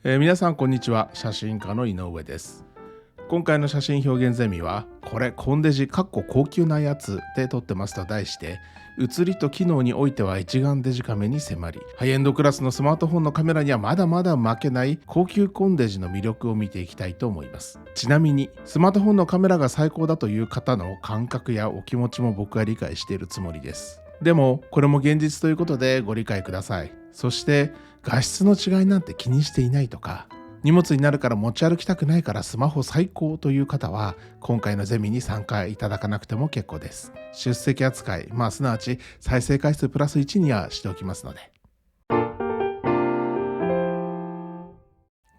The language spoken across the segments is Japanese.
皆さんこんにちは。写真家の井上です。今回の写真表現ゼミはこれコンデジ高級なやつで撮ってますと題して、写りと機能においては一眼デジカメに迫り、ハイエンドクラスのスマートフォンのカメラにはまだまだ負けない高級コンデジの魅力を見ていきたいと思います。ちなみにスマートフォンのカメラが最高だという方の感覚やお気持ちも僕は理解しているつもりです。でもこれも現実ということでご理解ください。そして画質の違いなんて気にしていないとか、荷物になるから持ち歩きたくないからスマホ最高という方は今回のゼミに参加いただかなくても結構です。出席扱い、すなわち再生回数プラス1にはしておきますので。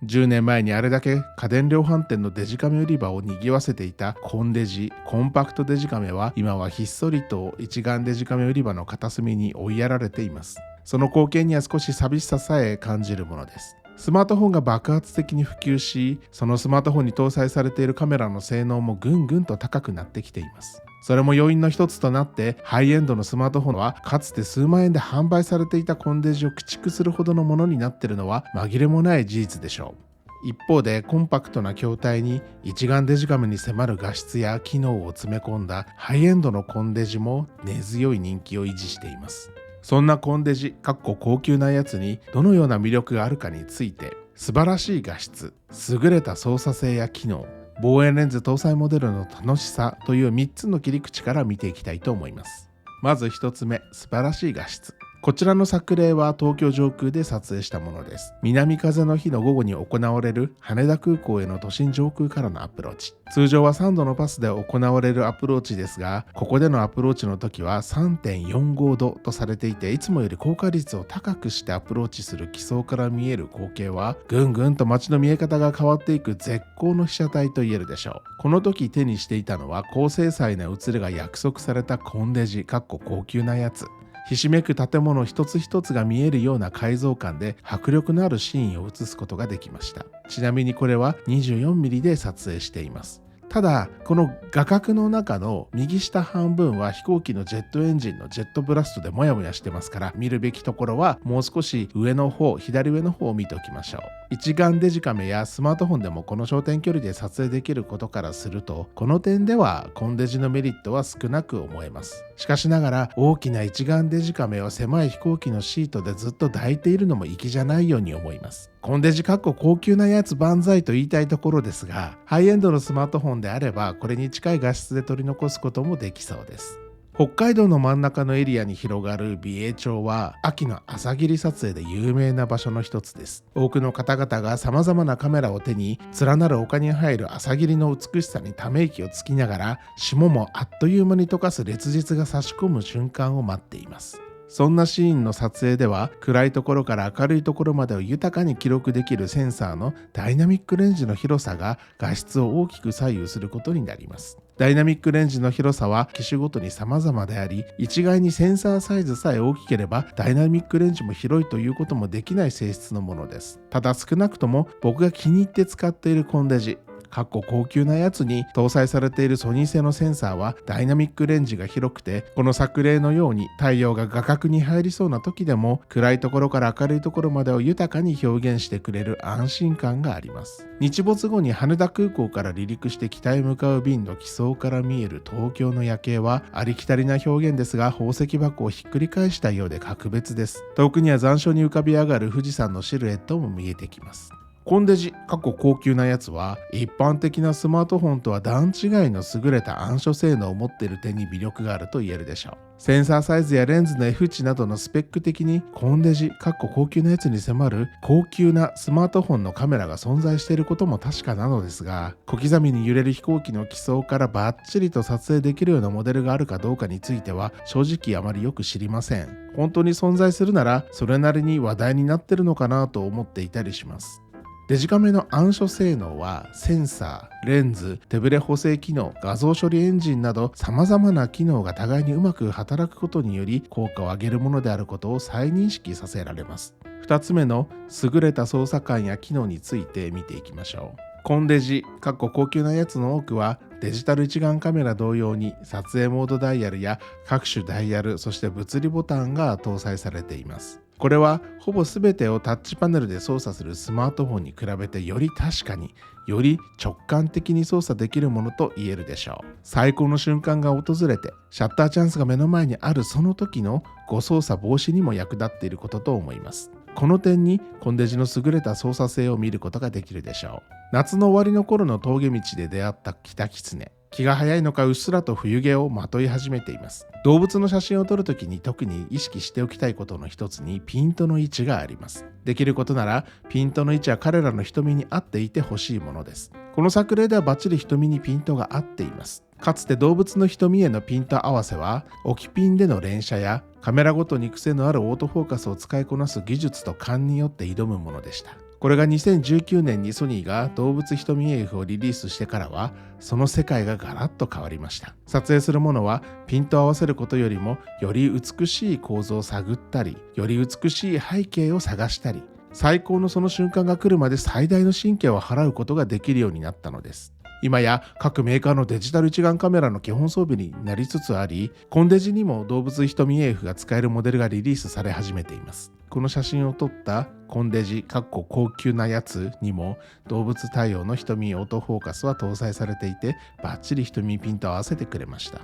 10年前にあれだけ家電量販店のデジカメ売り場を賑わせていたコンデジ、コンパクトデジカメは今はひっそりと一眼デジカメ売り場の片隅に追いやられています。その光景には少し寂しささえ感じるものです。スマートフォンが爆発的に普及し、そのスマートフォンに搭載されているカメラの性能もぐんぐんと高くなってきています。それも要因の一つとなって、ハイエンドのスマートフォンはかつて数万円で販売されていたコンデジを駆逐するほどのものになっているのは紛れもない事実でしょう。一方でコンパクトな筐体に一眼デジカメに迫る画質や機能を詰め込んだハイエンドのコンデジも根強い人気を維持しています。そんなコンデジ高級なやつにどのような魅力があるかについて、素晴らしい画質、優れた操作性や機能、望遠レンズ搭載モデルの楽しさという3つの切り口から見ていきたいと思います。まず1つ目、素晴らしい画質。こちらの作例は東京上空で撮影したものです。南風の日の午後に行われる羽田空港への都心上空からのアプローチ。通常は3度のパスで行われるアプローチですが、ここでのアプローチの時は 3.45 度とされていて、いつもより効果率を高くしてアプローチする機装から見える光景は、ぐんぐんと街の見え方が変わっていく絶好の被写体と言えるでしょう。この時手にしていたのは高精細な写りが約束されたコンデジ高級なやつ。ひしめく建物一つ一つが見えるような解像感で迫力のあるシーンを映すことができました。ちなみにこれは 24mm で撮影しています。ただこの画角の中の右下半分は飛行機のジェットエンジンのジェットブラストでモヤモヤしてますから、見るべきところはもう少し上の方、左上の方を見ておきましょう。一眼デジカメやスマートフォンでもこの焦点距離で撮影できることからすると、この点ではコンデジのメリットは少なく思えます。しかしながら大きな一眼デジカメを狭い飛行機のシートでずっと抱いているのも粋じゃないように思います。コンデジ高級なやつ万歳と言いたいところですが、ハイエンドのスマートフォンであればこれに近い画質で撮り残すこともできそうです。北海道の真ん中のエリアに広がる美瑛町は秋の朝霧撮影で有名な場所の一つです。多くの方々が様々なカメラを手に連なる丘に入る朝霧の美しさにため息をつきながら、霜もあっという間に溶かす烈日が差し込む瞬間を待っています。そんなシーンの撮影では暗いところから明るいところまでを豊かに記録できるセンサーのダイナミックレンジの広さが画質を大きく左右することになります。ダイナミックレンジの広さは機種ごとに様々であり、一概にセンサーサイズさえ大きければダイナミックレンジも広いということもできない性質のものです。ただ少なくとも僕が気に入って使っているコンデジ高級なやつに搭載されているソニー製のセンサーはダイナミックレンジが広くて、この作例のように太陽が画角に入りそうな時でも暗いところから明るいところまでを豊かに表現してくれる安心感があります。日没後に羽田空港から離陸して北へ向かう便の機装から見える東京の夜景はありきたりな表現ですが、宝石箱をひっくり返したようで格別です。遠くには残暑に浮かび上がる富士山のシルエットも見えてきます。コンデジ高級なやつは一般的なスマートフォンとは段違いの優れた暗所性能を持っている点に魅力があると言えるでしょう。センサーサイズやレンズの F 値などのスペック的にコンデジ高級なやつに迫る高級なスマートフォンのカメラが存在していることも確かなのですが、小刻みに揺れる飛行機の機装からバッチリと撮影できるようなモデルがあるかどうかについては正直あまりよく知りません。本当に存在するならそれなりに話題になってるのかなと思っていたりします。デジカメの暗所性能はセンサー、レンズ、手ブレ補正機能、画像処理エンジンなど様々な機能が互いにうまく働くことにより効果を上げるものであることを再認識させられます。2つ目の優れた操作感や機能について見ていきましょう。コンデジ高級なやつの多くはデジタル一眼カメラ同様に撮影モードダイヤルや各種ダイヤル、そして物理ボタンが搭載されています。これはほぼ全てをタッチパネルで操作するスマートフォンに比べてより確かに、より直感的に操作できるものと言えるでしょう。最高の瞬間が訪れて、シャッターチャンスが目の前にあるその時の誤操作防止にも役立っていることと思います。この点にコンデジの優れた操作性を見ることができるでしょう。夏の終わりの頃の峠道で出会ったキタキツネ。気が早いのかうっすらと冬毛をまとい始めています。動物の写真を撮るときに特に意識しておきたいことの一つにピントの位置があります。できることならピントの位置は彼らの瞳に合っていてほしいものです。この作例ではバッチリ瞳にピントが合っています。かつて動物の瞳へのピント合わせは置きピンでの連写やカメラごとに癖のあるオートフォーカスを使いこなす技術と勘によって挑むものでした。これが2019年にソニーが動物瞳 AF をリリースしてからはその世界がガラッと変わりました。撮影するものはピントを合わせることよりもより美しい構造を探ったり、より美しい背景を探したり、最高のその瞬間が来るまで最大の神経を払うことができるようになったのです。今や各メーカーのデジタル一眼カメラの基本装備になりつつあり、コンデジにも動物瞳 AF が使えるモデルがリリースされ始めています。この写真を撮ったコンデジ高級なやつにも動物対応の瞳オートフォーカスは搭載されていて、バッチリ瞳ピントを合わせてくれました。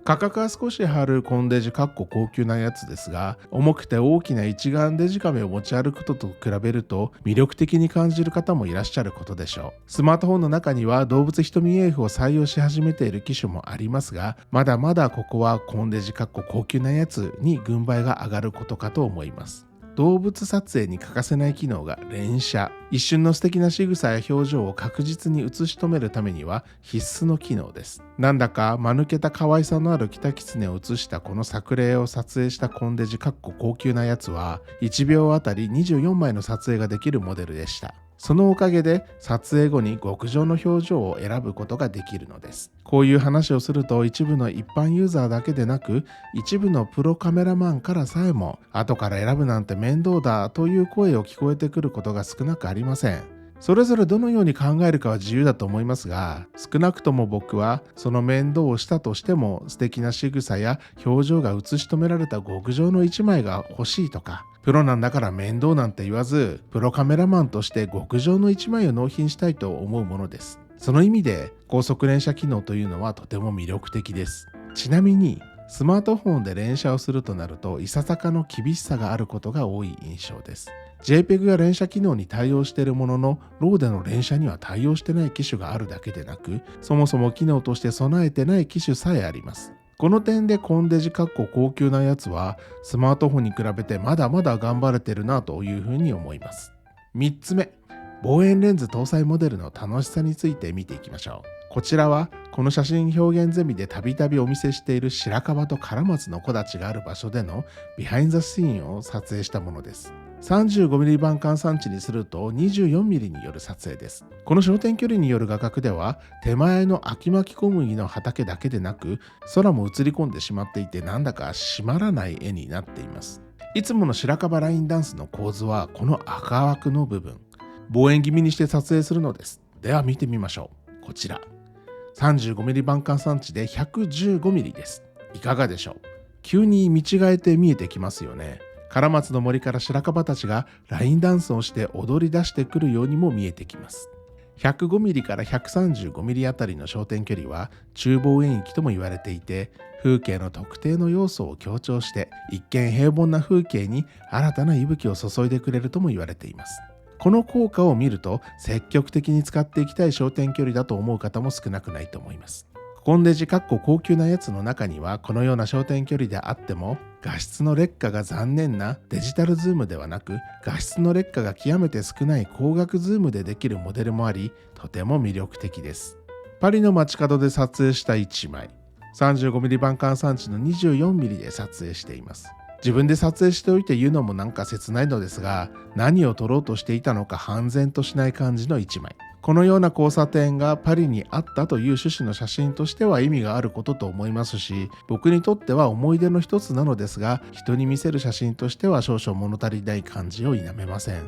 価格は少し張るコンデジ高級なやつですが、重くて大きな一眼デジカメを持ち歩くことと比べると魅力的に感じる方もいらっしゃることでしょう。スマートフォンの中には動物瞳 AF を採用し始めている機種もありますが、まだまだここはコンデジ高級なやつに軍配が上がることかと思います。動物撮影に欠かせない機能が連写。一瞬の素敵な仕草や表情を確実に写し止めるためには必須の機能です。なんだか間抜けた可愛さのあるキタキツネを写したこの作例を撮影したコンデジ高級なやつは1秒あたり24枚の撮影ができるモデルでした。そのおかげで撮影後に極上の表情を選ぶことができるのです。こういう話をすると一部の一般ユーザーだけでなく一部のプロカメラマンからさえも後から選ぶなんて面倒だという声を聞こえてくることが少なくありません。それぞれどのように考えるかは自由だと思いますが、少なくとも僕はその面倒をしたとしても素敵な仕草や表情が写し止められた極上の一枚が欲しいとか、プロなんだから面倒なんて言わず、プロカメラマンとして極上の一枚を納品したいと思うものです。その意味で高速連写機能というのはとても魅力的です。ちなみにスマートフォンで連写をするとなるといささかの厳しさがあることが多い印象です。JPEG が連写機能に対応しているものの、RAW での連写には対応してない機種があるだけでなく、そもそも機能として備えてない機種さえあります。この点でコンデジ高級なやつはスマートフォンに比べてまだまだ頑張れてるなというふうに思います。3つ目、望遠レンズ搭載モデルの楽しさについて見ていきましょう。こちらはこの写真表現ゼミでたびたびお見せしている白樺と唐松の木立がある場所でのビハインドシーンを撮影したものです。35mm 板換算値にすると 24mm による撮影です。この焦点距離による画角では手前の秋巻き小麦の畑だけでなく空も映り込んでしまっていて、なんだか締まらない絵になっています。いつもの白樺ラインダンスの構図はこの赤枠の部分、望遠気味にして撮影するのです。では見てみましょう。こちら 35mm 板換算値で 115mm です。いかがでしょう。急に見違えて見えてきますよね。唐松の森から白樺たちがラインダンスをして踊り出してくるようにも見えてきます。105mm から 135mm あたりの焦点距離は中望遠域とも言われていて、風景の特定の要素を強調して一見平凡な風景に新たな息吹を注いでくれるとも言われています。この効果を見ると積極的に使っていきたい焦点距離だと思う方も少なくないと思います。コンデジ高級なやつの中にはこのような焦点距離であっても画質の劣化が残念なデジタルズームではなく、画質の劣化が極めて少ない光学ズームでできるモデルもあり、とても魅力的です。パリの街角で撮影した1枚、35mm 板換算値の 24mm で撮影しています。自分で撮影しておいて言うのもなんか切ないのですが、何を撮ろうとしていたのか判然としない感じの1枚。このような交差点がパリにあったという趣旨の写真としては意味があることと思いますし、僕にとっては思い出の一つなのですが、人に見せる写真としては少々物足りない感じを否めません。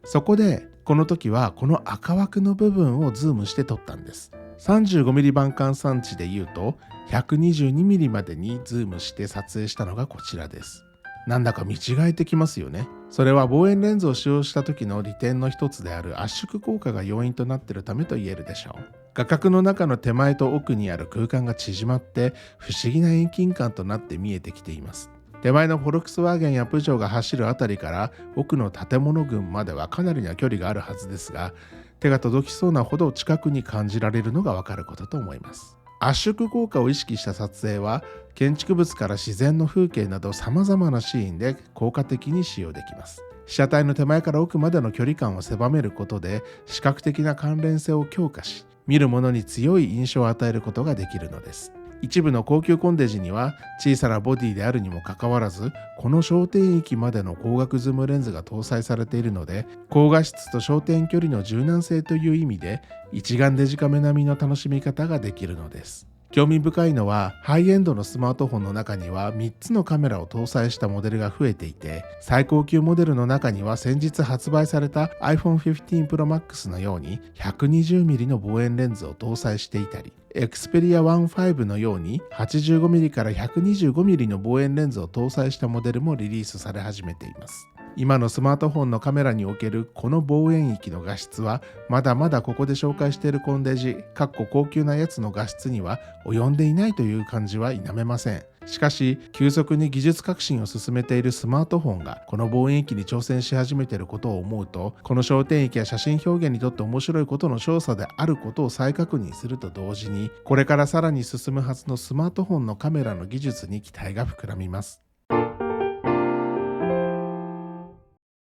そこでこの時はこの赤枠の部分をズームして撮ったんです。35mm 板換算値で言うと 122mm までにズームして撮影したのがこちらです。なんだか見違えてきますよね。それは望遠レンズを使用した時の利点の一つである圧縮効果が要因となっているためと言えるでしょう。画角の中の手前と奥にある空間が縮まって不思議な遠近感となって見えてきています。手前のフォルクスワーゲンやプジョーが走るあたりから奥の建物群まではかなりの距離があるはずですが、手が届きそうなほど近くに感じられるのがわかることと思います。圧縮効果を意識した撮影は建築物から自然の風景など様々なシーンで効果的に使用できます。被写体の手前から奥までの距離感を狭めることで視覚的な関連性を強化し、見る者に強い印象を与えることができるのです。一部の高級コンデジには小さなボディであるにもかかわらず、この焦点域までの光学ズームレンズが搭載されているので、高画質と焦点距離の柔軟性という意味で一眼デジカメ並みの楽しみ方ができるのです。興味深いのは、ハイエンドのスマートフォンの中には3つのカメラを搭載したモデルが増えていて、最高級モデルの中には先日発売された iPhone 15 Pro Max のように 120mm の望遠レンズを搭載していたり、Xperia 1 5のように 85mm から 125mm の望遠レンズを搭載したモデルもリリースされ始めています。今のスマートフォンのカメラにおけるこの望遠域の画質はまだまだここで紹介しているコンデジ高級なやつの画質には及んでいないという感じは否めません。しかし急速に技術革新を進めているスマートフォンがこの望遠域に挑戦し始めていることを思うと、この焦点域や写真表現にとって面白いことの少佐であることを再確認すると同時に、これからさらに進むはずのスマートフォンのカメラの技術に期待が膨らみます。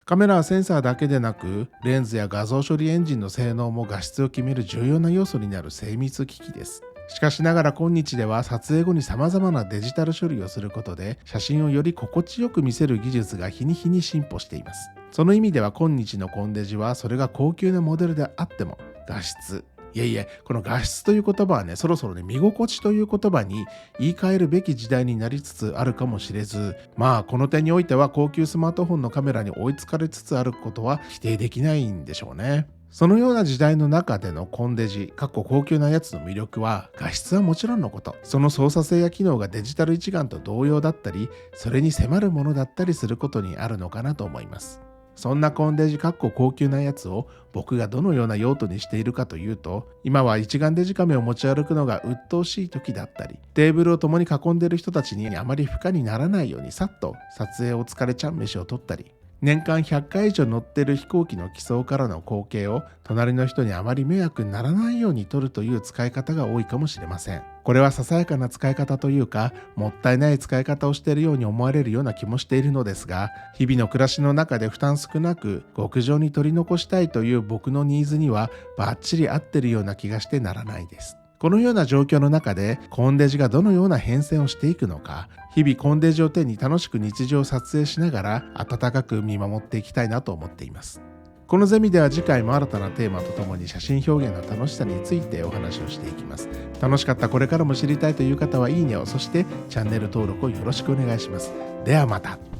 カメラはセンサーだけでなく、レンズや画像処理エンジンの性能も画質を決める重要な要素になる精密機器です。しかしながら今日では撮影後に様々なデジタル処理をすることで写真をより心地よく見せる技術が日に日に進歩しています。その意味では今日のコンデジはそれが高級なモデルであっても画質、この画質という言葉はそろそろ見心地という言葉に言い換えるべき時代になりつつあるかもしれず、この点においては高級スマートフォンのカメラに追いつかれつつあることは否定できないんでしょうね。そのような時代の中でのコンデジ高級なやつの魅力は、画質はもちろんのこと、その操作性や機能がデジタル一眼と同様だったり、それに迫るものだったりすることにあるのかなと思います。そんなコンデジ高級なやつを僕がどのような用途にしているかというと、今は一眼デジカメを持ち歩くのが鬱陶しい時だったり、テーブルを共に囲んでいる人たちにあまり負荷にならないようにさっと撮影お疲れちゃん飯を撮ったり、年間100回以上乗っている飛行機の機窓からの光景を隣の人にあまり迷惑にならないように撮るという使い方が多いかもしれません。これはささやかな使い方というか、もったいない使い方をしているように思われるような気もしているのですが、日々の暮らしの中で負担少なく極上に取り残したいという僕のニーズにはバッチリ合ってるような気がしてならないです。このような状況の中でコンデジがどのような変遷をしていくのか、日々コンデジを手に楽しく日常を撮影しながら温かく見守っていきたいなと思っています。このゼミでは次回も新たなテーマとともに写真表現の楽しさについてお話をしていきます。楽しかった、これからも知りたいという方はいいねを、そしてチャンネル登録をよろしくお願いします。ではまた。